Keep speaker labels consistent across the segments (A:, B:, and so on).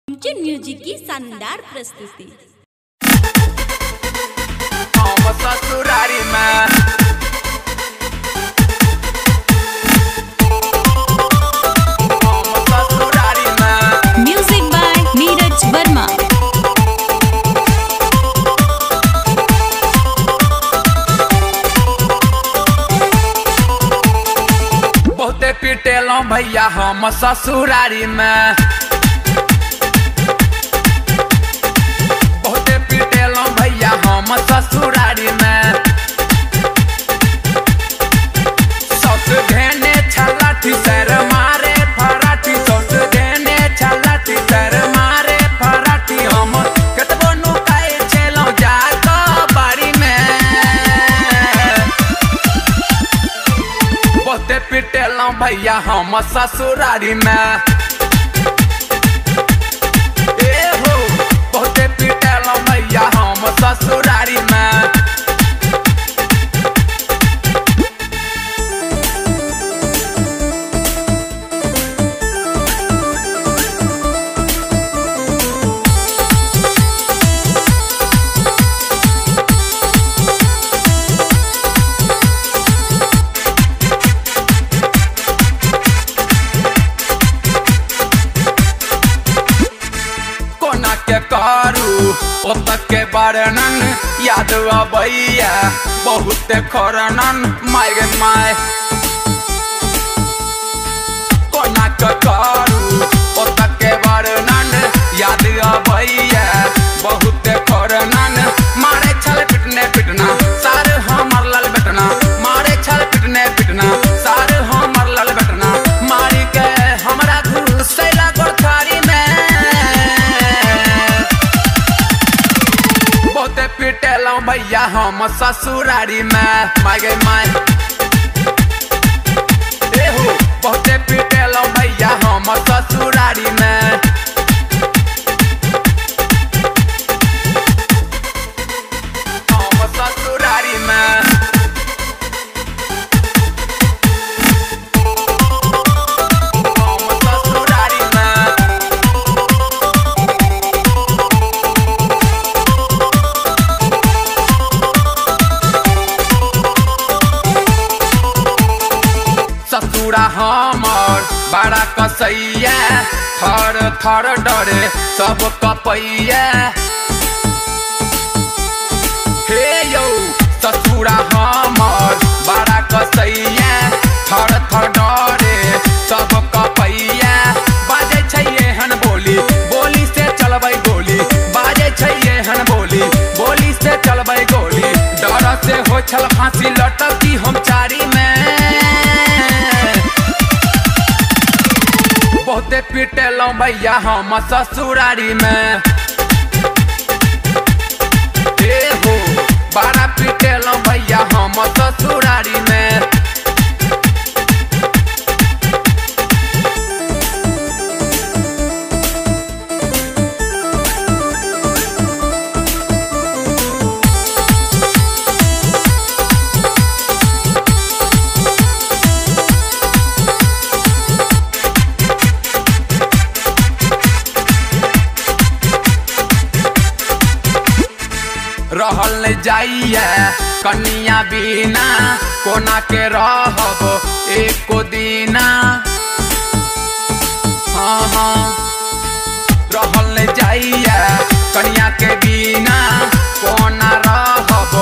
A: उनके म्यूजिक की शानदार प्रस्तुति।
B: ससुरारी में
A: म्यूजिक बाय नीरज वर्मा।
B: बहुते पिटेलों भैया हम ससुरारी में, बहुते पिटेलों भैया हम ससुरारी में। सौस धेने छलाठी सर मारे फराठी, सौस धेने छलाठी सर मारे फराठी। हम कतबो नुकाए चलों जाको बाड़ी में, बहुते पिटेलों भैया हम ससुरारी में। ए हो बहुते पिटेलों भैया हम ससुरारी में। के करू ओतक के वर्णन याद अबैया बहुत खरनन माय गे माय। कोना के करू ओतक के वर्णन याद अबैया बहुत खरनन। मारे छल पिटने पिटना सार हमर लल बेटना, मारे छल पिटने पिटना सार हमर लल बेटना। मारी के हमरा घुसैला गोरखारी में, बहुते पिटेलों भैया हम ससुरारी में। माय गे माय एहू बहुते पिटेलों भैया हम ससुरारी में। हम ससुरारी में हम ससुरारी में। ससुरा हमर बड़ा कसैया थर थर डरे सब कपैया। हे यौ ससुरा हमर बड़ा कसैया थर थर डरे सब कपैया। बाजे छै एहन बोली बोली से चलबै गोली, बाजे छै एहन बोली बोली से चलबै गोली। डर से हो छल फांसी लटकी हम चारी में, बहुते पिटेलों भैया हम ससुरारी में। ए हो बड़ा पिटेलों भैया हम ससुरारी में। रहल न जाइए कनिया बिना, कोना के रहब एको दिना। हाँ हाँ रहल न जाइए कनिया के बिना, कोना रहब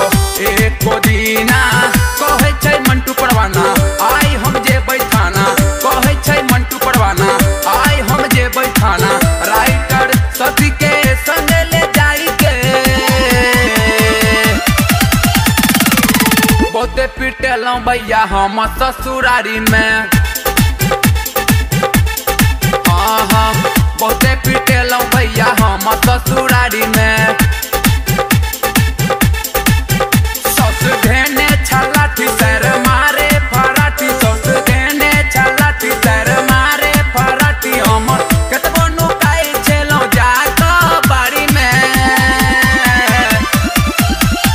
B: एको दिना। कहे छै मंटू परवाना आई हम जेबै थाना, कहे छै मंटू परवाना आई हम जेबै थाना। राइटर सती के संग ले जाई के, बहुते पिटेलों भैया हम ससुरारी में। हाँ हाँ बहुते पिटेलों भैया हम ससुरारी में।